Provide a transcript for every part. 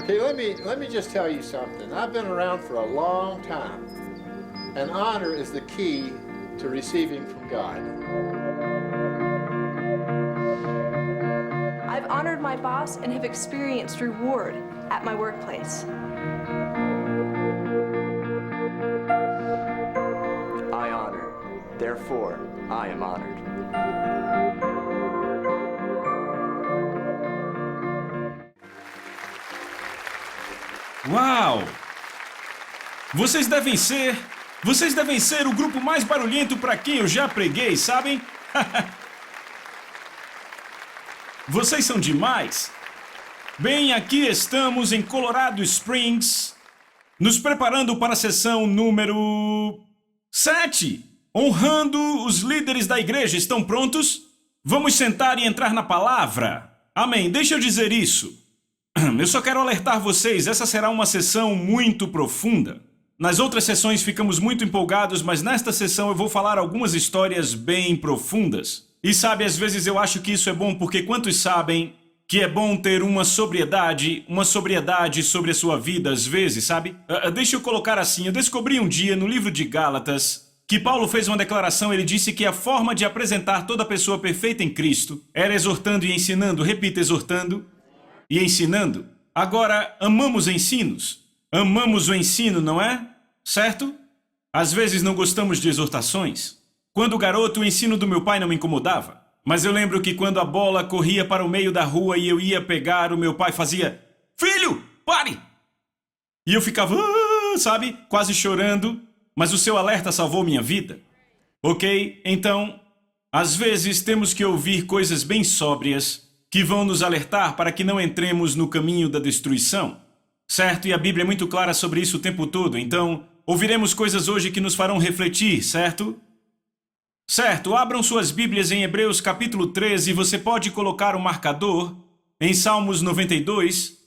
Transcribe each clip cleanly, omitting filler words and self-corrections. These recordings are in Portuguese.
Okay, let me just tell you something. I've been around for a long time, and honor is the key to receiving from God. I've honored my boss and have experienced reward at my workplace. I honor, therefore I am honored. Uau! Vocês devem ser o grupo mais barulhento para quem eu já preguei, sabem? Vocês são demais! Bem, aqui estamos em Colorado Springs, nos preparando para a sessão número 7, honrando os líderes da igreja. Estão prontos? Vamos sentar e entrar na palavra. Amém. Deixa eu dizer isso. Eu só quero alertar vocês, essa será uma sessão muito profunda. Nas outras sessões ficamos muito empolgados, mas nesta sessão eu vou falar algumas histórias bem profundas. E sabe, às vezes eu acho que isso é bom porque quantos sabem que é bom ter uma sobriedade sobre a sua vida às vezes, sabe? Deixa eu colocar assim, eu descobri um dia no livro de Gálatas que Paulo fez uma declaração. Ele disse que a forma de apresentar toda pessoa perfeita em Cristo era exortando e ensinando. Repita, exortando e ensinando. Agora, amamos ensinos. Amamos o ensino, não é? Certo? Às vezes não gostamos de exortações. Quando garoto, o ensino do meu pai não me incomodava. Mas eu lembro que quando a bola corria para o meio da rua e eu ia pegar, o meu pai fazia: "Filho, pare!" E eu ficava, sabe, quase chorando. Mas o seu alerta salvou minha vida. Ok? Então, às vezes temos que ouvir coisas bem sóbrias que vão nos alertar para que não entremos no caminho da destruição. Certo? E a Bíblia é muito clara sobre isso o tempo todo. Então, ouviremos coisas hoje que nos farão refletir, certo? Certo, abram suas Bíblias em Hebreus capítulo 13 e você pode colocar um marcador em Salmos 92.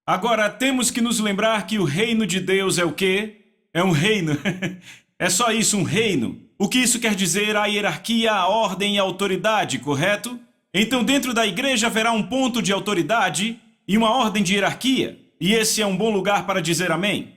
Agora, temos que nos lembrar que o reino de Deus é o quê? É um reino. É só isso, um reino. O que isso quer dizer? A hierarquia, a ordem e a autoridade, correto? Então, dentro da igreja haverá um ponto de autoridade e uma ordem de hierarquia. E esse é um bom lugar para dizer amém.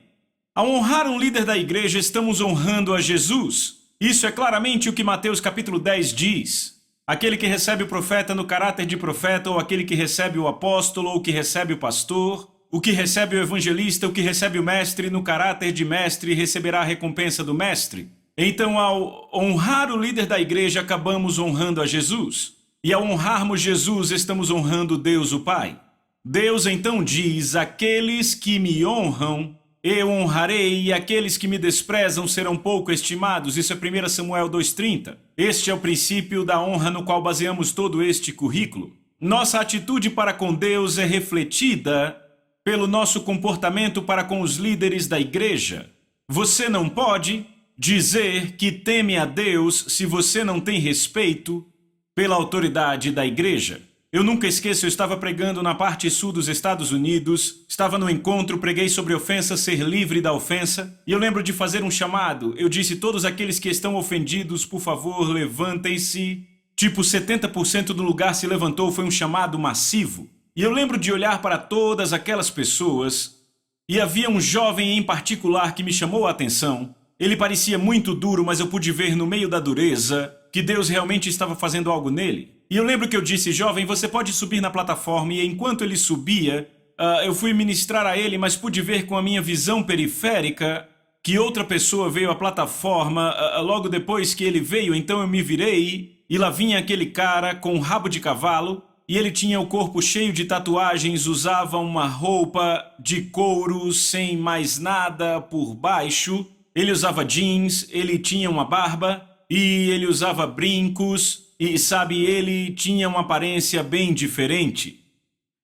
Ao honrar um líder da igreja, estamos honrando a Jesus. Isso é claramente o que Mateus capítulo 10 diz. Aquele que recebe o profeta no caráter de profeta, ou aquele que recebe o apóstolo, ou que recebe o pastor, o que recebe o evangelista, o que recebe o mestre no caráter de mestre, receberá a recompensa do mestre. Então, ao honrar o líder da igreja, acabamos honrando a Jesus. E ao honrarmos Jesus, estamos honrando Deus o Pai. Deus então diz: aqueles que me honram, eu honrarei, e aqueles que me desprezam serão pouco estimados. Isso é 1 Samuel 2,30. Este é o princípio da honra no qual baseamos todo este currículo. Nossa atitude para com Deus é refletida pelo nosso comportamento para com os líderes da igreja. Você não pode dizer que teme a Deus se você não tem respeito pela autoridade da igreja. Eu nunca esqueço, eu estava pregando na parte sul dos Estados Unidos, estava no encontro, preguei sobre ofensa, ser livre da ofensa, e eu lembro de fazer um chamado. Eu disse: todos aqueles que estão ofendidos, por favor, levantem-se. Tipo, 70% do lugar se levantou, foi um chamado massivo. E eu lembro de olhar para todas aquelas pessoas, e havia um jovem em particular que me chamou a atenção. Ele parecia muito duro, mas eu pude ver no meio da dureza que Deus realmente estava fazendo algo nele. E eu lembro que eu disse: jovem, você pode subir na plataforma. E enquanto ele subia, eu fui ministrar a ele, mas pude ver com a minha visão periférica que outra pessoa veio à plataforma logo depois que ele veio. Então eu me virei e lá vinha aquele cara com um rabo de cavalo, e ele tinha o corpo cheio de tatuagens, usava uma roupa de couro sem mais nada por baixo. Ele usava jeans, ele tinha uma barba e ele usava brincos. E sabe, ele tinha uma aparência bem diferente.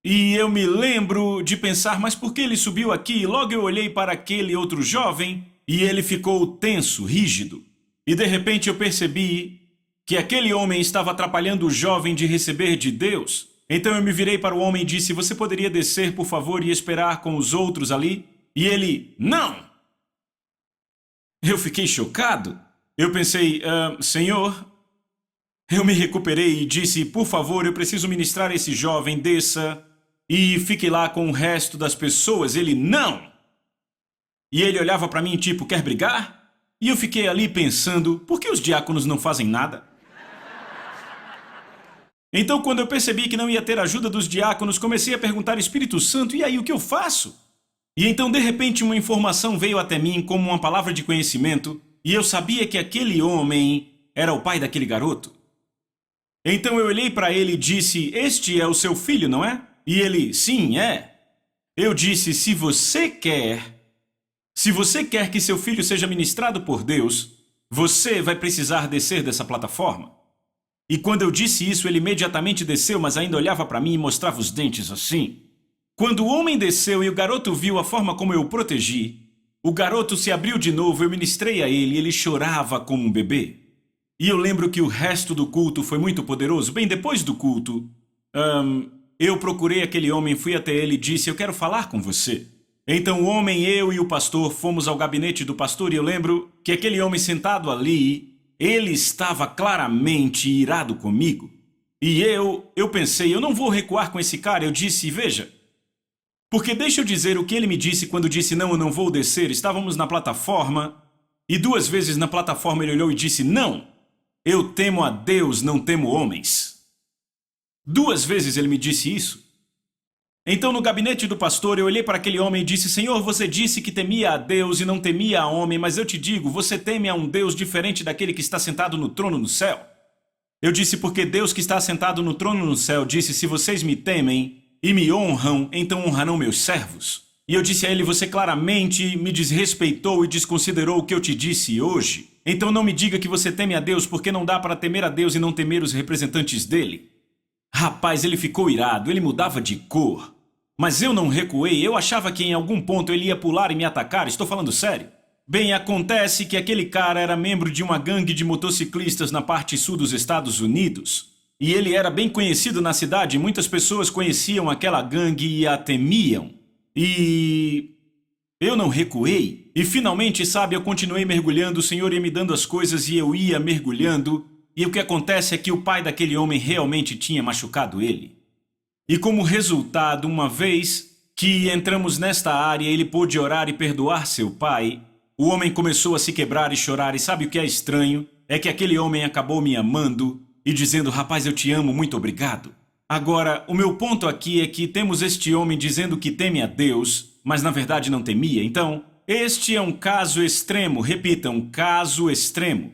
E eu me lembro de pensar: mas por que ele subiu aqui? E logo eu olhei para aquele outro jovem e ele ficou tenso, rígido. E de repente eu percebi que aquele homem estava atrapalhando o jovem de receber de Deus. Então eu me virei para o homem e disse: você poderia descer, por favor, e esperar com os outros ali? E ele: não! Eu fiquei chocado. Eu pensei: Senhor... Eu me recuperei e disse: por favor, eu preciso ministrar esse jovem, desça. e fique lá com o resto das pessoas. Ele, não! E ele olhava para mim tipo, quer brigar? E eu fiquei ali pensando, por que os diáconos não fazem nada? Então, quando eu percebi que não ia ter ajuda dos diáconos, comecei a perguntar, Espírito Santo, e aí, o que eu faço? E então, de repente, uma informação veio até mim como uma palavra de conhecimento, e eu sabia que aquele homem era o pai daquele garoto. Então eu olhei para ele e disse, este é o seu filho, não é? E ele, sim, é. Eu disse, se você quer que seu filho seja ministrado por Deus, você vai precisar descer dessa plataforma. E quando eu disse isso, ele imediatamente desceu, mas ainda olhava para mim e mostrava os dentes assim. Quando o homem desceu e o garoto viu a forma como eu o protegi, o garoto se abriu de novo, eu ministrei a ele e ele chorava como um bebê. E eu lembro que o resto do culto foi muito poderoso. Bem, depois do culto, eu procurei aquele homem, fui até ele e disse, eu quero falar com você. Então o homem, eu e o pastor fomos ao gabinete do pastor e eu lembro que aquele homem sentado ali, ele estava claramente irado comigo. E eu pensei, eu não vou recuar com esse cara. Eu disse, veja, porque deixa eu dizer o que ele me disse quando disse, não, eu não vou descer. Estávamos na plataforma e 2 vezes na plataforma ele olhou e disse, não, eu temo a Deus, não temo homens. 2 vezes ele me disse isso. Então no gabinete do pastor eu olhei para aquele homem e disse, Senhor, você disse que temia a Deus e não temia a homem, mas eu te digo, você teme a um Deus diferente daquele que está sentado no trono no céu. Eu disse, porque Deus que está sentado no trono no céu disse, se vocês me temem e me honram, então honrarão meus servos. E eu disse a ele, você claramente me desrespeitou e desconsiderou o que eu te disse hoje. Então não me diga que você teme a Deus, porque não dá para temer a Deus e não temer os representantes dele. Rapaz, ele ficou irado, ele mudava de cor. Mas eu não recuei, eu achava que em algum ponto ele ia pular e me atacar, estou falando sério. Bem, acontece que aquele cara era membro de uma gangue de motociclistas na parte sul dos Estados Unidos. E ele era bem conhecido na cidade, muitas pessoas conheciam aquela gangue e a temiam. E eu não recuei. E finalmente, sabe, eu continuei mergulhando, o Senhor ia me dando as coisas e eu ia mergulhando. E o que acontece é que o pai daquele homem realmente tinha machucado ele. E como resultado, uma vez que entramos nesta área, ele pôde orar e perdoar seu pai. O homem começou a se quebrar e chorar, e sabe o que é estranho? É que aquele homem acabou me amando e dizendo, rapaz, eu te amo, muito obrigado. Agora, o meu ponto aqui é que temos este homem dizendo que teme a Deus, mas na verdade não temia. Então, este é um caso extremo, repita, um caso extremo,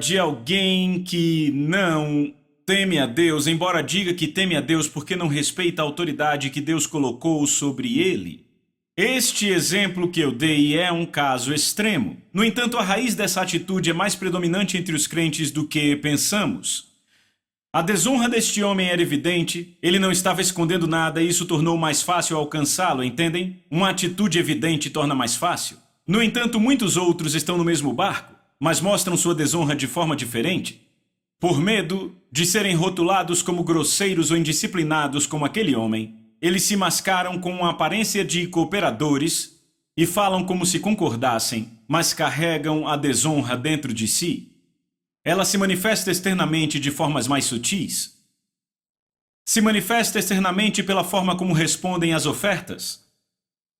de alguém que não teme a Deus, embora diga que teme a Deus porque não respeita a autoridade que Deus colocou sobre ele. Este exemplo que eu dei é um caso extremo. No entanto, a raiz dessa atitude é mais predominante entre os crentes do que pensamos. A desonra deste homem era evidente, ele não estava escondendo nada e isso tornou mais fácil alcançá-lo, entendem? Uma atitude evidente torna mais fácil. No entanto, muitos outros estão no mesmo barco, mas mostram sua desonra de forma diferente. Por medo de serem rotulados como grosseiros ou indisciplinados como aquele homem, eles se mascaram com uma aparência de cooperadores e falam como se concordassem, mas carregam a desonra dentro de si. Ela se manifesta externamente de formas mais sutis. Se manifesta externamente pela forma como respondem às ofertas.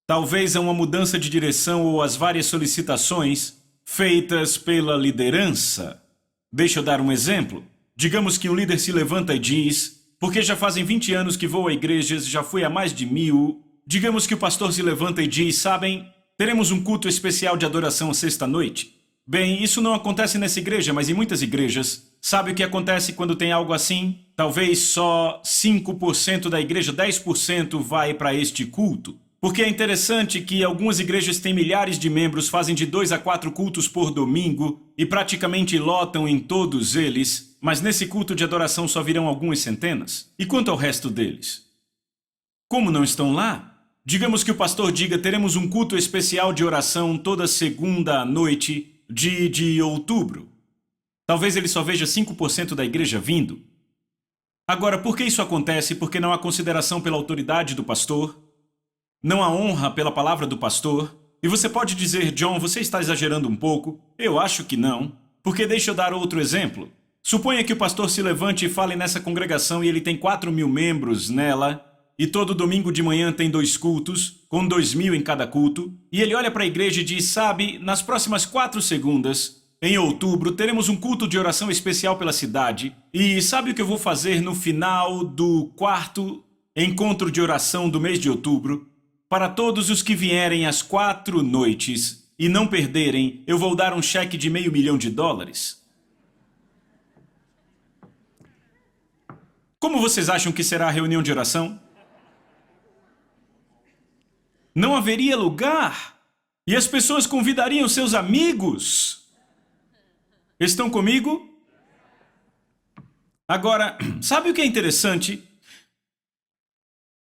Talvez a uma mudança de direção ou às várias solicitações feitas pela liderança. Deixa eu dar um exemplo. Digamos que um líder se levanta e diz, porque já fazem 20 anos que vou a igrejas, já fui a mais de 1000. Digamos que o pastor se levanta e diz, sabem, teremos um culto especial de adoração sexta-noite. Bem, isso não acontece nessa igreja, mas em muitas igrejas. Sabe o que acontece quando tem algo assim? Talvez só 5% da igreja, 10% vai para este culto. Porque é interessante que algumas igrejas têm milhares de membros, fazem de 2 a 4 cultos por domingo e praticamente lotam em todos eles, mas nesse culto de adoração só virão algumas centenas. E quanto ao resto deles? Como não estão lá? Digamos que o pastor diga, teremos um culto especial de oração toda segunda à noite de outubro. Talvez ele só veja 5% da igreja vindo. Agora, por que isso acontece? Porque não há consideração pela autoridade do pastor, não há honra pela palavra do pastor. E você pode dizer, John, você está exagerando um pouco. Eu acho que não. Porque deixa eu dar outro exemplo. Suponha que o pastor se levante e fale nessa congregação e ele tem 4.000 membros nela. e todo domingo de manhã tem 2 cultos, com 2.000 em cada culto, e ele olha para a igreja e diz, sabe, nas próximas 4 segundas, em outubro, teremos um culto de oração especial pela cidade, e sabe o que eu vou fazer no final do 4º encontro de oração do mês de outubro? Para todos os que vierem às 4 noites e não perderem, eu vou dar um cheque de $500 mil. Como vocês acham que será a reunião de oração? Não haveria lugar e as pessoas convidariam seus amigos. Estão comigo? Agora, sabe o que é interessante?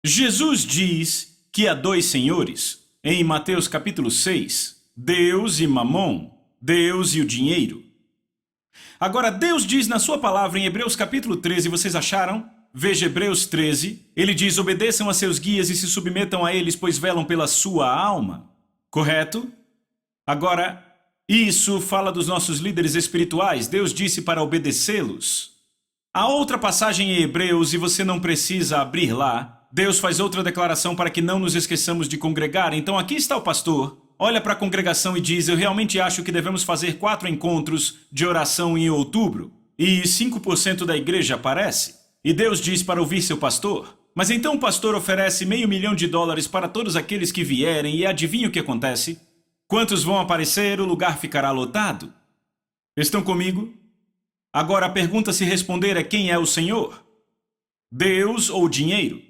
Jesus diz que há 2 senhores, em Mateus capítulo 6, Deus e Mamon, Deus e o dinheiro. Agora, Deus diz na sua palavra em Hebreus capítulo 13, vocês acharam? Veja Hebreus 13, ele diz, obedeçam a seus guias e se submetam a eles, pois velam pela sua alma. Correto? Agora, isso fala dos nossos líderes espirituais, Deus disse para obedecê-los. Há outra passagem em Hebreus e você não precisa abrir lá. Deus faz outra declaração para que não nos esqueçamos de congregar. Então aqui está o pastor, olha para a congregação e diz, eu realmente acho que devemos fazer 4 encontros de oração em outubro. E 5% da igreja aparece. E Deus diz para ouvir seu pastor. Mas então o pastor oferece $500 mil para todos aqueles que vierem e adivinha o que acontece? Quantos vão aparecer, o lugar ficará lotado. Estão comigo? Agora a pergunta a se responder é quem é o Senhor? Deus ou dinheiro?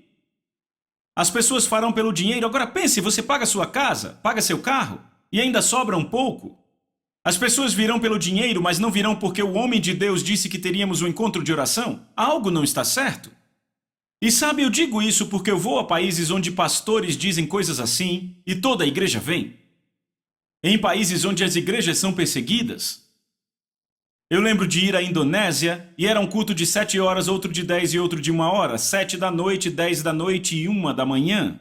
As pessoas farão pelo dinheiro. Agora pense, você paga sua casa, paga seu carro e ainda sobra um pouco. As pessoas virão pelo dinheiro, mas não virão porque o homem de Deus disse que teríamos um encontro de oração. Algo não está certo. E sabe, eu digo isso porque eu vou a países onde pastores dizem coisas assim e toda a igreja vem. Em países onde as igrejas são perseguidas. Eu lembro de ir à Indonésia e era um culto de 7 horas, outro de 10 e outro de 1 hora, 7 da noite, 10 da noite e 1 da manhã.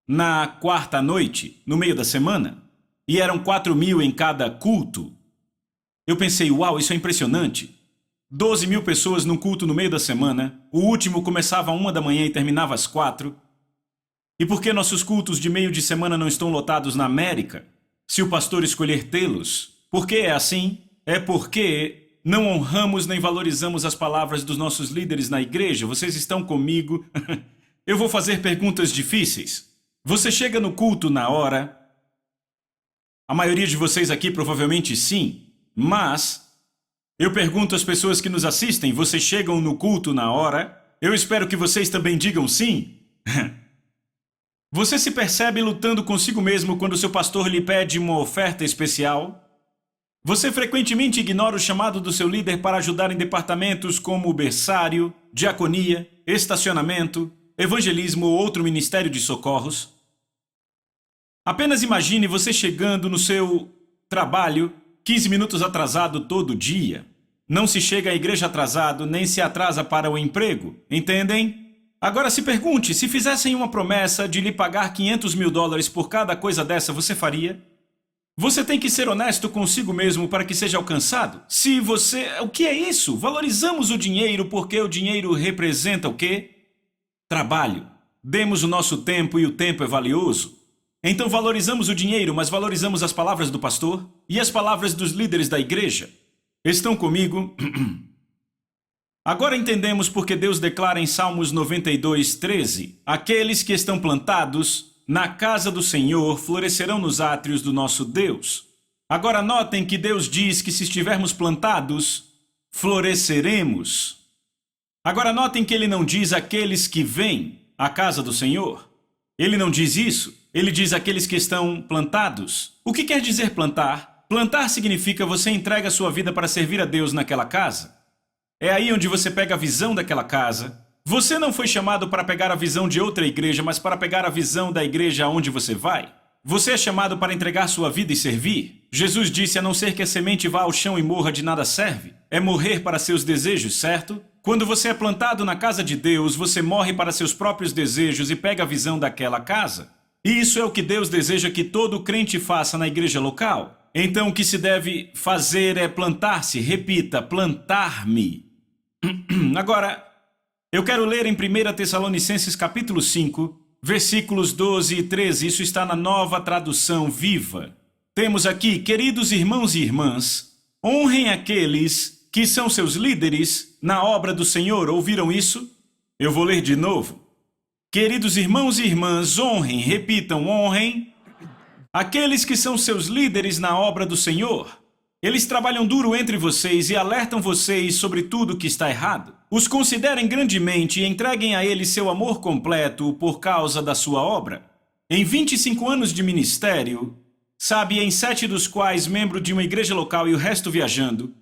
Na 4ª noite, no meio da semana. E eram 4.000 em cada culto. Eu pensei, uau, isso é impressionante. 12.000 pessoas num culto no meio da semana. O último começava às 1 da manhã e terminava às 4. E por que nossos cultos de meio de semana não estão lotados na América? Se o pastor escolher tê-los. Por que é assim? É porque não honramos nem valorizamos as palavras dos nossos líderes na igreja. Vocês estão comigo? Eu vou fazer perguntas difíceis. Você chega no culto na hora? A maioria de vocês aqui provavelmente sim, mas eu pergunto às pessoas que nos assistem, vocês chegam no culto na hora? Eu espero que vocês também digam sim. Você se percebe lutando consigo mesmo quando seu pastor lhe pede uma oferta especial? Você frequentemente ignora o chamado do seu líder para ajudar em departamentos como berçário, diaconia, estacionamento, evangelismo ou outro ministério de socorros? Apenas imagine você chegando no seu trabalho 15 minutos atrasado todo dia. Não se chega à igreja atrasado, nem se atrasa para o emprego, entendem? Agora se pergunte, se fizessem uma promessa de lhe pagar $500 mil por cada coisa dessa, você faria? Você tem que ser honesto consigo mesmo para que seja alcançado. Se você... O que é isso? Valorizamos o dinheiro porque o dinheiro representa o quê? Trabalho. Demos o nosso tempo e o tempo é valioso. Então valorizamos o dinheiro, mas valorizamos as palavras do pastor e as palavras dos líderes da igreja. Estão comigo? Agora entendemos porque Deus declara em Salmos 92:13: aqueles que estão plantados na casa do Senhor florescerão nos átrios do nosso Deus. Agora notem que Deus diz que se estivermos plantados, floresceremos. Agora notem que ele não diz aqueles que vêm à casa do Senhor. Ele não diz isso. Ele diz aqueles que estão plantados. O que quer dizer plantar? Plantar significa você entrega sua vida para servir a Deus naquela casa. É aí onde você pega a visão daquela casa. Você não foi chamado para pegar a visão de outra igreja, mas para pegar a visão da igreja aonde você vai. Você é chamado para entregar sua vida e servir. Jesus disse, a não ser que a semente vá ao chão e morra, de nada serve. É morrer para seus desejos, certo? Quando você é plantado na casa de Deus, você morre para seus próprios desejos e pega a visão daquela casa. E isso é o que Deus deseja que todo crente faça na igreja local. Então o que se deve fazer é plantar-se. Repita, plantar-me. Agora, Eu quero ler em 1 Tessalonicenses capítulo 5, versículos 12 e 13. Isso está na Nova Tradução Viva. Temos aqui: queridos irmãos e irmãs, honrem aqueles que são seus líderes na obra do Senhor. Ouviram isso? Eu vou ler de novo. Queridos irmãos e irmãs, honrem, repitam, honrem aqueles que são seus líderes na obra do Senhor. Eles trabalham duro entre vocês e alertam vocês sobre tudo que está errado. Os considerem grandemente e entreguem a eles seu amor completo por causa da sua obra. Em 25 anos de ministério, sabe, em 7 dos quais membro de uma igreja local e o resto viajando,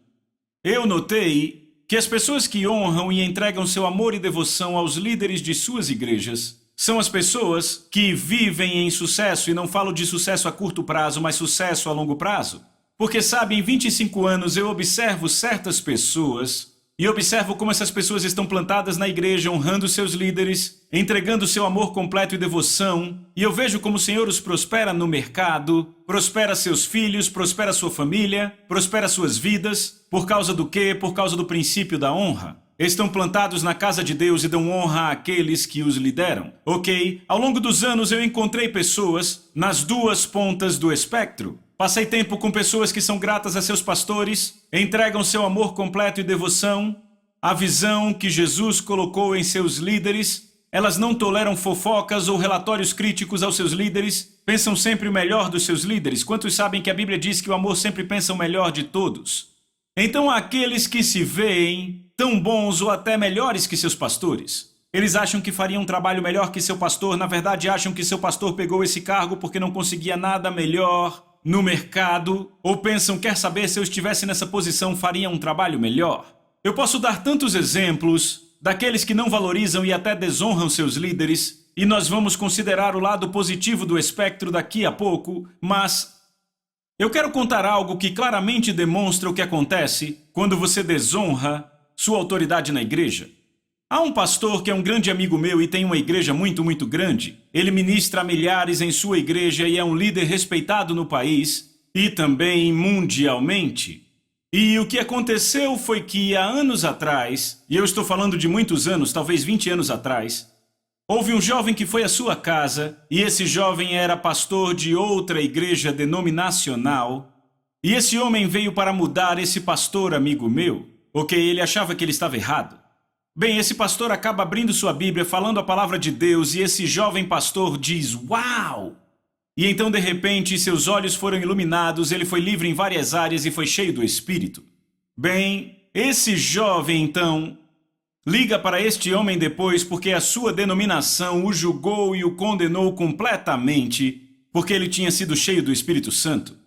eu notei que as pessoas que honram e entregam seu amor e devoção aos líderes de suas igrejas são as pessoas que vivem em sucesso, e não falo de sucesso a curto prazo, mas sucesso a longo prazo. Porque, sabe, em 25 anos eu observo certas pessoas e observo como essas pessoas estão plantadas na igreja, honrando seus líderes, entregando seu amor completo e devoção, e eu vejo como o Senhor os prospera no mercado, prospera seus filhos, prospera sua família, prospera suas vidas. Por causa do quê? Por causa do princípio da honra. Estão plantados na casa de Deus e dão honra àqueles que os lideram. Ok? Ao longo dos anos eu encontrei pessoas nas duas pontas do espectro. Passei tempo com pessoas que são gratas a seus pastores, entregam seu amor completo e devoção, a visão que Jesus colocou em seus líderes. Elas não toleram fofocas ou relatórios críticos aos seus líderes, pensam sempre o melhor dos seus líderes. Quantos sabem que a Bíblia diz que o amor sempre pensa o melhor de todos? Então, aqueles que se veem tão bons ou até melhores que seus pastores, eles acham que fariam um trabalho melhor que seu pastor. Na verdade, acham que seu pastor pegou esse cargo porque não conseguia nada melhor no mercado, ou pensam, quer saber, se eu estivesse nessa posição, faria um trabalho melhor. Eu posso dar tantos exemplos daqueles que não valorizam e até desonram seus líderes, e nós vamos considerar o lado positivo do espectro daqui a pouco, mas eu quero contar algo que claramente demonstra o que acontece quando você desonra sua autoridade na igreja. Há um pastor que é um grande amigo meu e tem uma igreja muito, muito grande. Ele ministra a milhares em sua igreja e é um líder respeitado no país e também mundialmente. E o que aconteceu foi que há anos atrás, e eu estou falando de muitos anos, talvez 20 anos atrás, houve um jovem que foi à sua casa e esse jovem era pastor de outra igreja denominacional e esse homem veio para mudar esse pastor amigo meu. Ok, ele achava que ele estava errado. Bem, esse pastor acaba abrindo sua Bíblia, falando a palavra de Deus, e esse jovem pastor diz, uau! E então, de repente, seus olhos foram iluminados, ele foi livre em várias áreas e foi cheio do Espírito. Bem, esse jovem, então, liga para este homem depois porque a sua denominação o julgou e o condenou completamente, porque ele tinha sido cheio do Espírito Santo.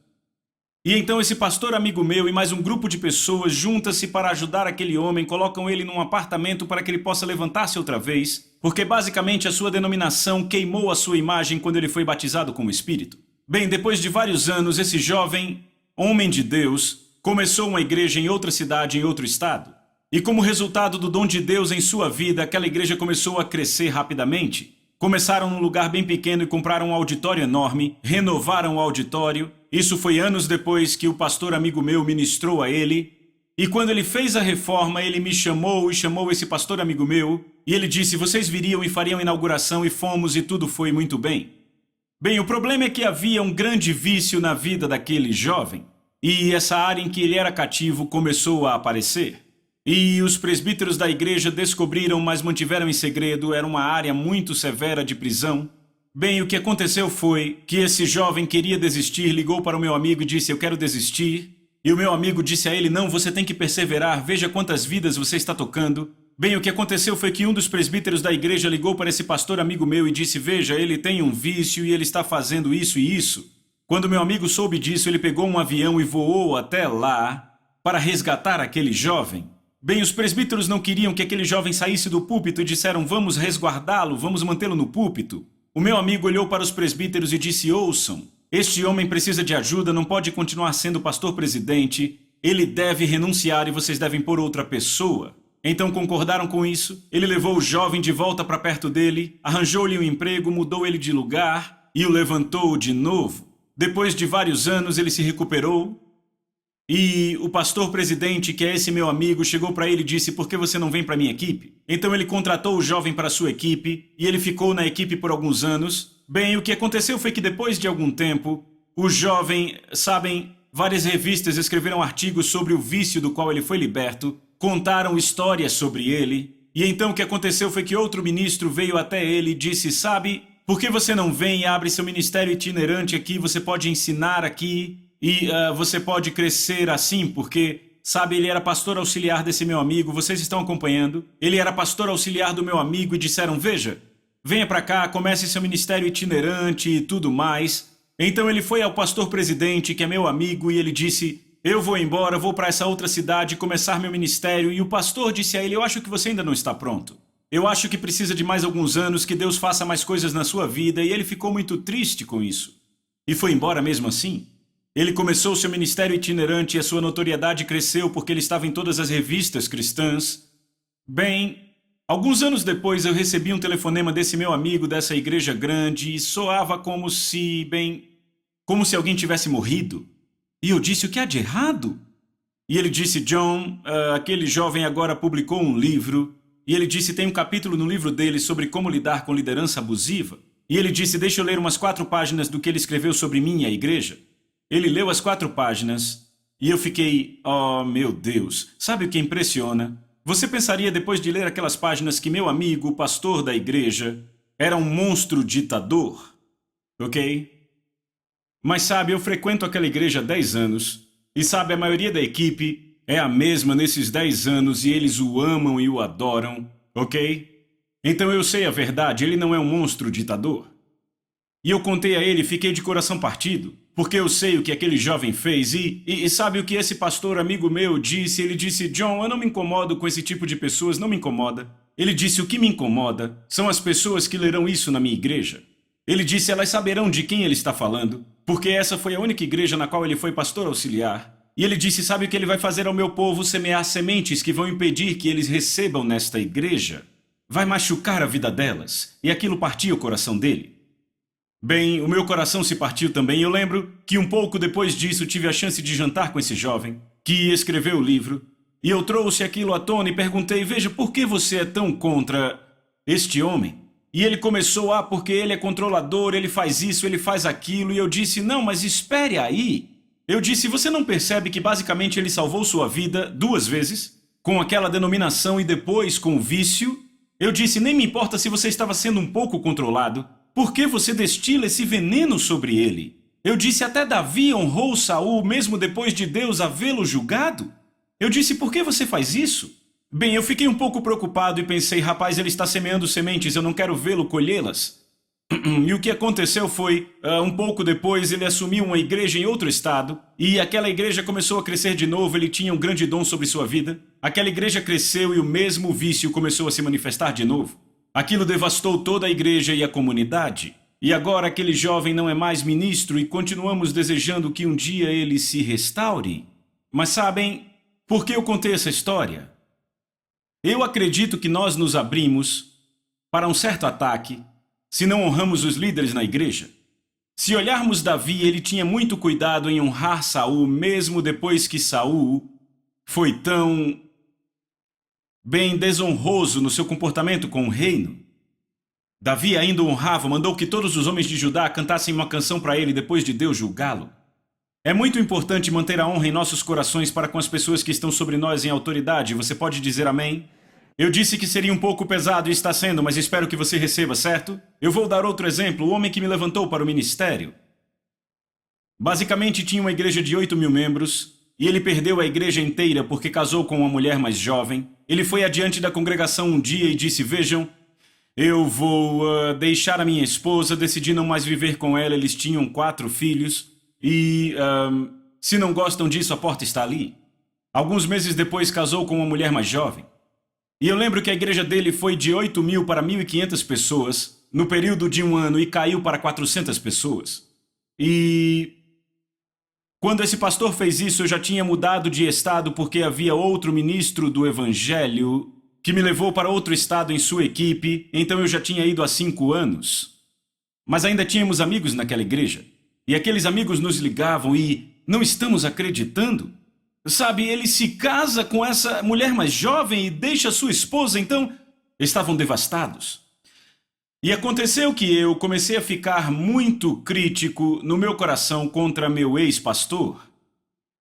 E então esse pastor amigo meu e mais um grupo de pessoas junta-se para ajudar aquele homem, colocam ele num apartamento para que ele possa levantar-se outra vez, porque basicamente a sua denominação queimou a sua imagem quando ele foi batizado com o Espírito. Bem, depois de vários anos, esse jovem homem de Deus começou uma igreja em outra cidade, em outro estado. E como resultado do dom de Deus em sua vida, aquela igreja começou a crescer rapidamente. Começaram num lugar bem pequeno e compraram um auditório enorme, renovaram o auditório. Isso foi anos depois que o pastor amigo meu ministrou a ele. E quando ele fez a reforma, ele me chamou e chamou esse pastor amigo meu. E ele disse, vocês viriam e fariam a inauguração, e fomos e tudo foi muito bem. Bem, o problema é que havia um grande vício na vida daquele jovem. E essa área em que ele era cativo começou a aparecer. E os presbíteros da igreja descobriram, mas mantiveram em segredo, era uma área muito severa de prisão. Bem, o que aconteceu foi que esse jovem queria desistir, ligou para o meu amigo e disse, eu quero desistir. E o meu amigo disse a ele, não, você tem que perseverar, veja quantas vidas você está tocando. Bem, o que aconteceu foi que um dos presbíteros da igreja ligou para esse pastor amigo meu e disse, veja, ele tem um vício e ele está fazendo isso e isso. Quando meu amigo soube disso, ele pegou um avião e voou até lá para resgatar aquele jovem. Bem, os presbíteros não queriam que aquele jovem saísse do púlpito e disseram, vamos resguardá-lo, vamos mantê-lo no púlpito. O meu amigo olhou para os presbíteros e disse, ouçam, este homem precisa de ajuda, não pode continuar sendo pastor-presidente, ele deve renunciar e vocês devem pôr outra pessoa. Então concordaram com isso, ele levou o jovem de volta para perto dele, arranjou-lhe um emprego, mudou ele de lugar e o levantou de novo. Depois de vários anos ele se recuperou E o pastor presidente, que é esse meu amigo, chegou para ele e disse: por que você não vem para minha equipe? Então ele contratou o jovem para sua equipe e ele ficou na equipe por alguns anos. Bem, o que aconteceu foi que depois de algum tempo, o jovem, sabem, várias revistas escreveram artigos sobre o vício do qual ele foi liberto, contaram histórias sobre ele. E então o que aconteceu foi que outro ministro veio até ele e disse: sabe, por que você não vem e abre seu ministério itinerante aqui? Você pode ensinar aqui. E você pode crescer assim, porque, sabe, ele era pastor auxiliar desse meu amigo, vocês estão acompanhando? Ele era pastor auxiliar do meu amigo e disseram: veja, venha pra cá, comece seu ministério itinerante e tudo mais. Então ele foi ao pastor presidente, que é meu amigo, e ele disse: eu vou embora, vou para essa outra cidade começar meu ministério. E o pastor disse a ele: eu acho que você ainda não está pronto. Eu acho que precisa de mais alguns anos, que Deus faça mais coisas na sua vida. E ele ficou muito triste com isso. E foi embora mesmo assim. Ele começou seu ministério itinerante e a sua notoriedade cresceu porque ele estava em todas as revistas cristãs. Bem, alguns anos depois eu recebi um telefonema desse meu amigo dessa igreja grande e soava como se alguém tivesse morrido. E eu disse: o que há de errado? E ele disse: John, aquele jovem agora publicou um livro. E ele disse: tem um capítulo no livro dele sobre como lidar com liderança abusiva. E ele disse: deixa eu ler umas 4 páginas do que ele escreveu sobre mim e a igreja. Ele leu as 4 páginas e eu fiquei: oh, meu Deus, sabe o que impressiona? Você pensaria, depois de ler aquelas páginas, que meu amigo, o pastor da igreja, era um monstro ditador, ok? Mas sabe, eu frequento aquela igreja há 10 anos e sabe, a maioria da equipe é a mesma nesses 10 anos e eles o amam e o adoram, ok? Então eu sei a verdade, ele não é um monstro ditador. E eu contei a ele e fiquei de coração partido, porque eu sei o que aquele jovem fez e sabe o que esse pastor amigo meu disse? Ele disse: John, eu não me incomodo com esse tipo de pessoas, não me incomoda. Ele disse: o que me incomoda são as pessoas que lerão isso na minha igreja. Ele disse: elas saberão de quem ele está falando, porque essa foi a única igreja na qual ele foi pastor auxiliar. E ele disse: sabe o que ele vai fazer ao meu povo? Semear sementes que vão impedir que eles recebam nesta igreja. Vai machucar a vida delas. E aquilo partiu o coração dele. Bem, o meu coração se partiu também. Eu lembro que um pouco depois disso tive a chance de jantar com esse jovem, que escreveu o livro, e eu trouxe aquilo à tona e perguntei: veja, por que você é tão contra este homem? E ele começou: porque ele é controlador, ele faz isso, ele faz aquilo. E eu disse: não, mas espere aí. Eu disse: você não percebe que basicamente ele salvou sua vida 2 vezes? Com aquela denominação e depois com o vício? Eu disse: nem me importa se você estava sendo um pouco controlado. Por que você destila esse veneno sobre ele? Eu disse: até Davi honrou Saul mesmo depois de Deus havê-lo julgado. Eu disse: por que você faz isso? Bem, eu fiquei um pouco preocupado e pensei: rapaz, ele está semeando sementes, eu não quero vê-lo colhê-las. E o que aconteceu foi, um pouco depois, ele assumiu uma igreja em outro estado, e aquela igreja começou a crescer de novo, ele tinha um grande dom sobre sua vida. Aquela igreja cresceu e o mesmo vício começou a se manifestar de novo. Aquilo devastou toda a igreja e a comunidade. E agora aquele jovem não é mais ministro e continuamos desejando que um dia ele se restaure. Mas sabem, por que eu contei essa história? Eu acredito que nós nos abrimos para um certo ataque se não honramos os líderes na igreja. Se olharmos Davi, ele tinha muito cuidado em honrar Saul, mesmo depois que Saul foi tão desonroso no seu comportamento com o reino. Davi ainda o honrava, mandou que todos os homens de Judá cantassem uma canção para ele depois de Deus julgá-lo. É muito importante manter a honra em nossos corações para com as pessoas que estão sobre nós em autoridade. Você pode dizer amém? Eu disse que seria um pouco pesado e está sendo, mas espero que você receba, certo? Eu vou dar outro exemplo, o homem que me levantou para o ministério. Basicamente tinha uma igreja de 8.000 membros, e ele perdeu a igreja inteira porque casou com uma mulher mais jovem. Ele foi adiante da congregação um dia e disse: vejam, eu vou deixar a minha esposa, decidi não mais viver com ela, eles tinham 4 filhos, e se não gostam disso, a porta está ali. Alguns meses depois casou com uma mulher mais jovem. E eu lembro que a igreja dele foi de 8.000 para 1.500 pessoas no período de 1 ano e caiu para 400 pessoas. E quando esse pastor fez isso, eu já tinha mudado de estado porque havia outro ministro do evangelho que me levou para outro estado em sua equipe, então eu já tinha ido há 5 anos. Mas ainda tínhamos amigos naquela igreja. E aqueles amigos nos ligavam e: não estamos acreditando. Sabe, ele se casa com essa mulher mais jovem e deixa sua esposa, então estavam devastados. E aconteceu que eu comecei a ficar muito crítico no meu coração contra meu ex-pastor.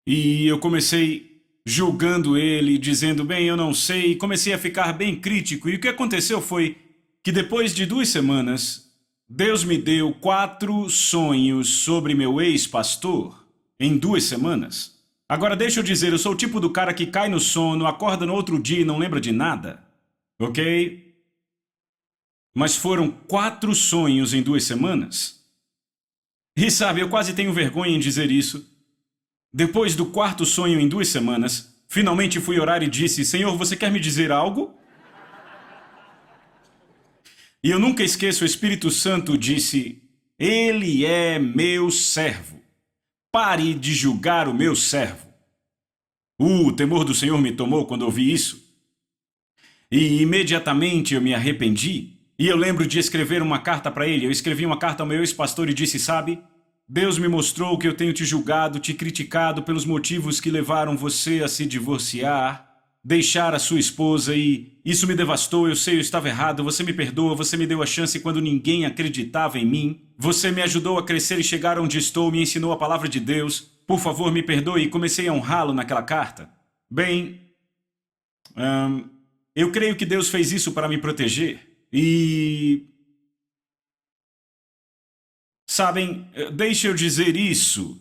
E eu comecei julgando ele, dizendo, bem, eu não sei, e comecei a ficar bem crítico. E o que aconteceu foi que depois de 2 semanas, Deus me deu 4 sonhos sobre meu ex-pastor em 2 semanas. Agora deixa eu dizer, eu sou o tipo do cara que cai no sono, acorda no outro dia e não lembra de nada. Ok? Mas foram 4 sonhos em 2 semanas. E sabe, eu quase tenho vergonha em dizer isso. Depois do 4º sonho em 2 semanas, finalmente fui orar e disse, Senhor, você quer me dizer algo? E eu nunca esqueço, o Espírito Santo disse, Ele é meu servo. Pare de julgar o meu servo. O temor do Senhor me tomou quando ouvi isso. E imediatamente eu me arrependi. E eu lembro de escrever uma carta para ele. Eu escrevi uma carta ao meu ex-pastor e disse, sabe, Deus me mostrou que eu tenho te julgado, te criticado pelos motivos que levaram você a se divorciar, deixar a sua esposa e isso me devastou, eu sei, eu estava errado, você me perdoa, você me deu a chance quando ninguém acreditava em mim, você me ajudou a crescer e chegar onde estou, me ensinou a palavra de Deus, por favor me perdoe, e comecei a honrá-lo naquela carta. Bem, eu creio que Deus fez isso para me proteger e... Sabem, deixa eu dizer isso,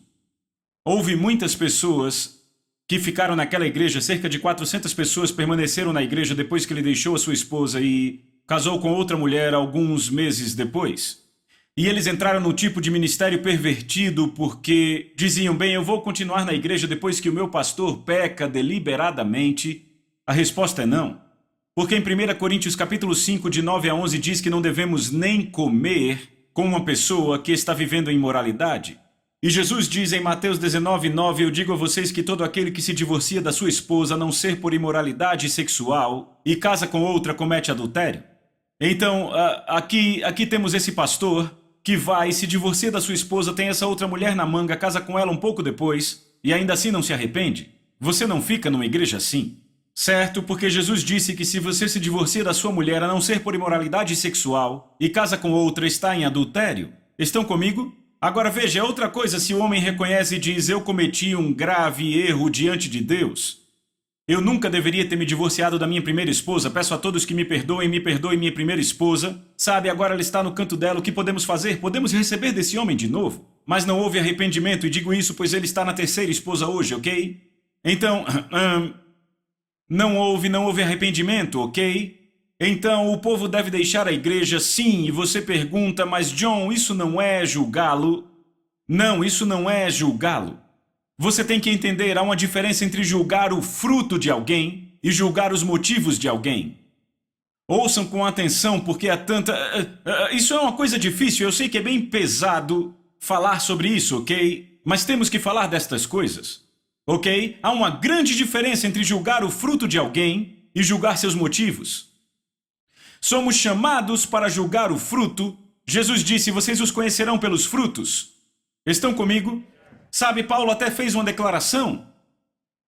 houve muitas pessoas que ficaram naquela igreja, cerca de 400 pessoas permaneceram na igreja depois que ele deixou a sua esposa e casou com outra mulher alguns meses depois. E eles entraram no tipo de ministério pervertido porque diziam, bem, eu vou continuar na igreja depois que o meu pastor peca deliberadamente. A resposta é não. Porque em 1 Coríntios capítulo 5, de 9 a 11, diz que não devemos nem comer com uma pessoa que está vivendo em imoralidade. E Jesus diz em Mateus 19:9, eu digo a vocês que todo aquele que se divorcia da sua esposa, a não ser por imoralidade sexual, e casa com outra, comete adultério. Então, aqui temos esse pastor que vai, se divorcia da sua esposa, tem essa outra mulher na manga, casa com ela um pouco depois, e ainda assim não se arrepende. Você não fica numa igreja assim. Certo? Porque Jesus disse que se você se divorcia da sua mulher, a não ser por imoralidade sexual, e casa com outra, está em adultério. Estão comigo? Agora veja, outra coisa se o homem reconhece e diz, eu cometi um grave erro diante de Deus. Eu nunca deveria ter me divorciado da minha primeira esposa, peço a todos que me perdoem minha primeira esposa. Sabe, agora ela está no canto dela, o que podemos fazer? Podemos receber desse homem de novo. Mas não houve arrependimento, e digo isso pois ele está na 3ª esposa hoje, ok? Então, não houve arrependimento, ok? Então, o povo deve deixar a igreja, sim, e você pergunta, mas John, isso não é julgá-lo? Não, isso não é julgá-lo. Você tem que entender, há uma diferença entre julgar o fruto de alguém e julgar os motivos de alguém. Ouçam com atenção, porque há tanta... isso é uma coisa difícil, eu sei que é bem pesado falar sobre isso, ok? Mas temos que falar destas coisas, ok? Há uma grande diferença entre julgar o fruto de alguém e julgar seus motivos. Somos chamados para julgar o fruto. Jesus disse, vocês os conhecerão pelos frutos. Estão comigo? Sabe, Paulo até fez uma declaração.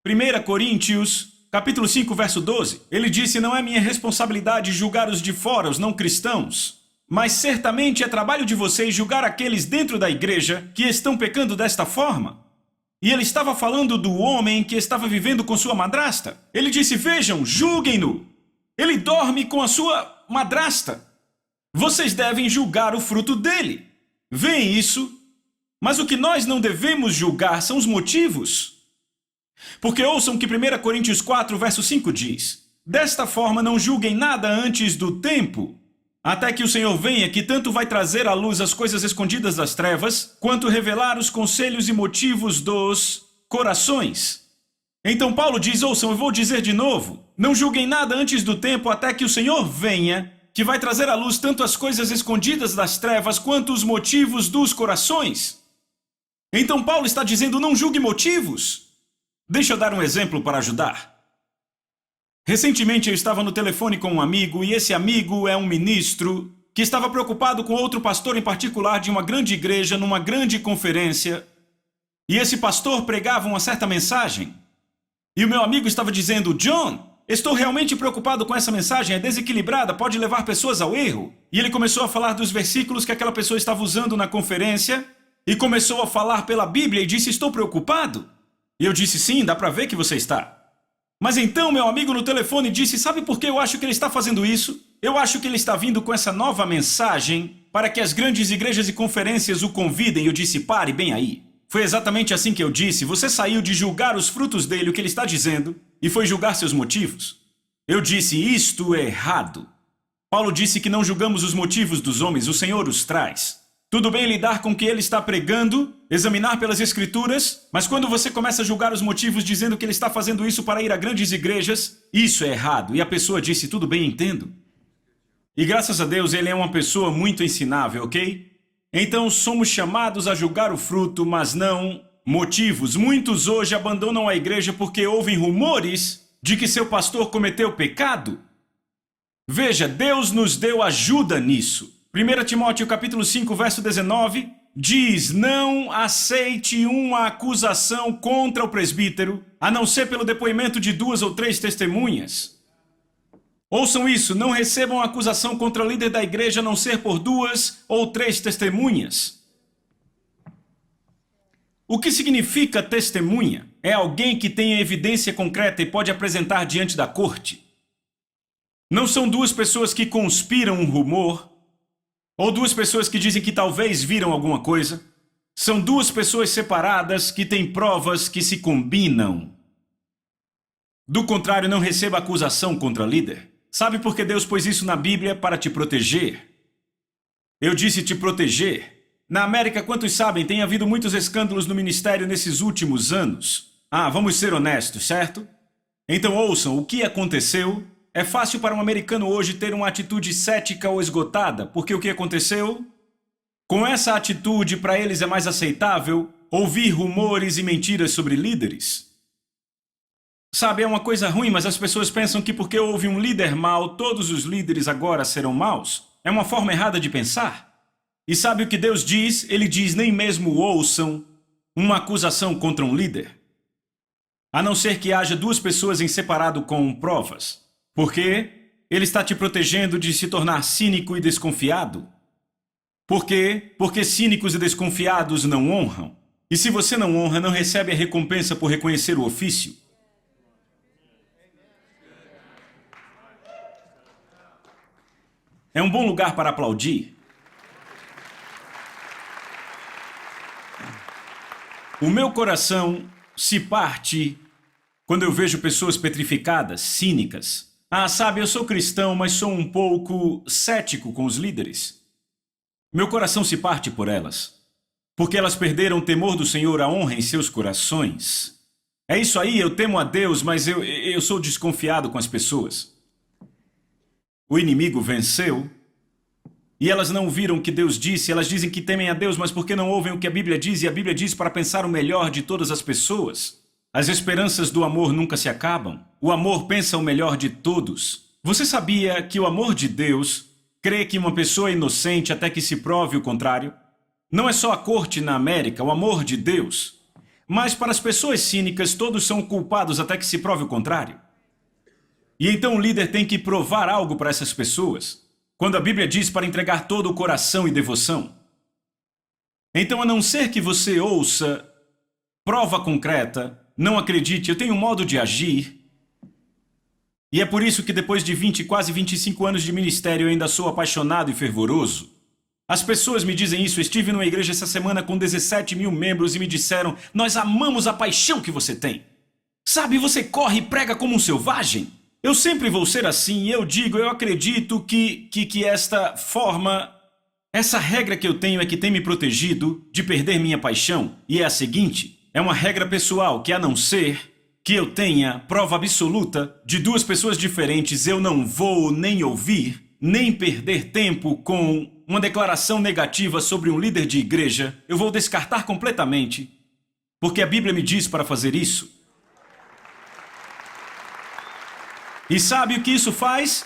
1 Coríntios, capítulo 5, verso 12. Ele disse, não é minha responsabilidade julgar os de fora, os não cristãos. Mas certamente é trabalho de vocês julgar aqueles dentro da igreja que estão pecando desta forma. E ele estava falando do homem que estava vivendo com sua madrasta. Ele disse, vejam, julguem-no. Ele dorme com a sua madrasta. Vocês devem julgar o fruto dele. Veem isso? Mas o que nós não devemos julgar são os motivos. Porque ouçam que 1 Coríntios 4, verso 5 diz, desta forma não julguem nada antes do tempo, até que o Senhor venha, que tanto vai trazer à luz as coisas escondidas das trevas, quanto revelar os conselhos e motivos dos corações. Então Paulo diz, ouçam, eu vou dizer de novo, não julguem nada antes do tempo até que o Senhor venha, que vai trazer à luz tanto as coisas escondidas das trevas quanto os motivos dos corações. Então Paulo está dizendo, não julgue motivos. Deixa eu dar um exemplo para ajudar. Recentemente eu estava no telefone com um amigo e esse amigo é um ministro que estava preocupado com outro pastor em particular de uma grande igreja numa grande conferência. E esse pastor pregava uma certa mensagem. E o meu amigo estava dizendo: John, estou realmente preocupado com essa mensagem, é desequilibrada, pode levar pessoas ao erro. E ele começou a falar dos versículos que aquela pessoa estava usando na conferência e começou a falar pela Bíblia e disse: estou preocupado. E eu disse: sim, dá para ver que você está. Mas então meu amigo no telefone disse: sabe por que eu acho que ele está fazendo isso? Eu acho que ele está vindo com essa nova mensagem para que as grandes igrejas e conferências o convidem. Eu disse: pare bem aí. Foi exatamente assim que eu disse. Você saiu de julgar os frutos dele, o que ele está dizendo, e foi julgar seus motivos. Eu disse: isto é errado. Paulo disse que não julgamos os motivos dos homens, o Senhor os traz. Tudo bem lidar com o que ele está pregando, examinar pelas Escrituras, mas quando você começa a julgar os motivos dizendo que ele está fazendo isso para ir a grandes igrejas, isso é errado. E a pessoa disse: tudo bem, entendo. E graças a Deus ele é uma pessoa muito ensinável, ok? Então somos chamados a julgar o fruto, mas não motivos. Muitos hoje abandonam a igreja porque ouvem rumores de que seu pastor cometeu pecado. Veja, Deus nos deu ajuda nisso. 1 Timóteo capítulo 5, verso 19, diz: não aceite uma acusação contra o presbítero, a não ser pelo depoimento de 2 ou 3 testemunhas. Ouçam isso, não recebam acusação contra o líder da igreja, a não ser por 2 ou 3 testemunhas. O que significa testemunha? É alguém que tem evidência concreta e pode apresentar diante da corte. Não são 2 pessoas que conspiram um rumor, ou 2 pessoas que dizem que talvez viram alguma coisa. São 2 pessoas separadas que têm provas que se combinam. Do contrário, não receba acusação contra líder. Sabe por que Deus pôs isso na Bíblia? Para te proteger. Eu disse te proteger. Na América, quantos sabem, tem havido muitos escândalos no ministério nesses últimos anos. Vamos ser honestos, certo? Então ouçam, o que aconteceu? É fácil para um americano hoje ter uma atitude cética ou esgotada, porque o que aconteceu? Com essa atitude, para eles é mais aceitável ouvir rumores e mentiras sobre líderes. Sabe, é uma coisa ruim, mas as pessoas pensam que porque houve um líder mau, todos os líderes agora serão maus. É uma forma errada de pensar. E sabe o que Deus diz? Ele diz: nem mesmo ouçam uma acusação contra um líder. A não ser que haja 2 pessoas em separado com provas. Por quê? Ele está te protegendo de se tornar cínico e desconfiado. Por quê? Porque cínicos e desconfiados não honram. E se você não honra, não recebe a recompensa por reconhecer o ofício. É um bom lugar para aplaudir. O meu coração se parte quando eu vejo pessoas petrificadas, cínicas. Sabe, eu sou cristão, mas sou um pouco cético com os líderes. Meu coração se parte por elas, porque elas perderam o temor do Senhor, a honra em seus corações. É isso aí, eu temo a Deus, mas eu sou desconfiado com as pessoas. O inimigo venceu, e elas não viram o que Deus disse. Elas dizem que temem a Deus, mas porque não ouvem o que a Bíblia diz, e a Bíblia diz para pensar o melhor de todas as pessoas. As esperanças do amor nunca se acabam. O amor pensa o melhor de todos. Você sabia que o amor de Deus crê que uma pessoa é inocente até que se prove o contrário? Não é só a corte na América, o amor de Deus. Mas para as pessoas cínicas, todos são culpados até que se prove o contrário. E então o líder tem que provar algo para essas pessoas, quando a Bíblia diz para entregar todo o coração e devoção. Então, a não ser que você ouça prova concreta, não acredite, eu tenho um modo de agir. E é por isso que depois de 20, quase 25 anos de ministério, eu ainda sou apaixonado e fervoroso. As pessoas me dizem isso. Eu estive numa igreja essa semana com 17 mil membros e me disseram: nós amamos a paixão que você tem. Sabe, você corre e prega como um selvagem. Eu sempre vou ser assim, e eu digo, eu acredito que esta forma, essa regra que eu tenho é que tem me protegido de perder minha paixão, e é a seguinte: é uma regra pessoal que, a não ser que eu tenha prova absoluta de 2 pessoas diferentes, eu não vou nem ouvir, nem perder tempo com uma declaração negativa sobre um líder de igreja. Eu vou descartar completamente, porque a Bíblia me diz para fazer isso. E sabe o que isso faz?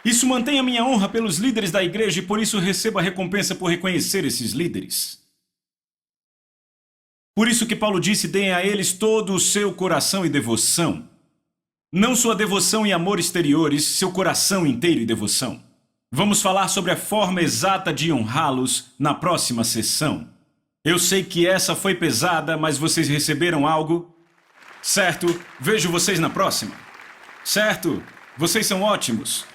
Isso mantém a minha honra pelos líderes da igreja e por isso recebo a recompensa por reconhecer esses líderes. Por isso que Paulo disse, deem a eles todo o seu coração e devoção. Não sua devoção e amor exteriores, seu coração inteiro e devoção. Vamos falar sobre a forma exata de honrá-los na próxima sessão. Eu sei que essa foi pesada, mas vocês receberam algo? Certo? Vejo vocês na próxima. Certo? Vocês são ótimos.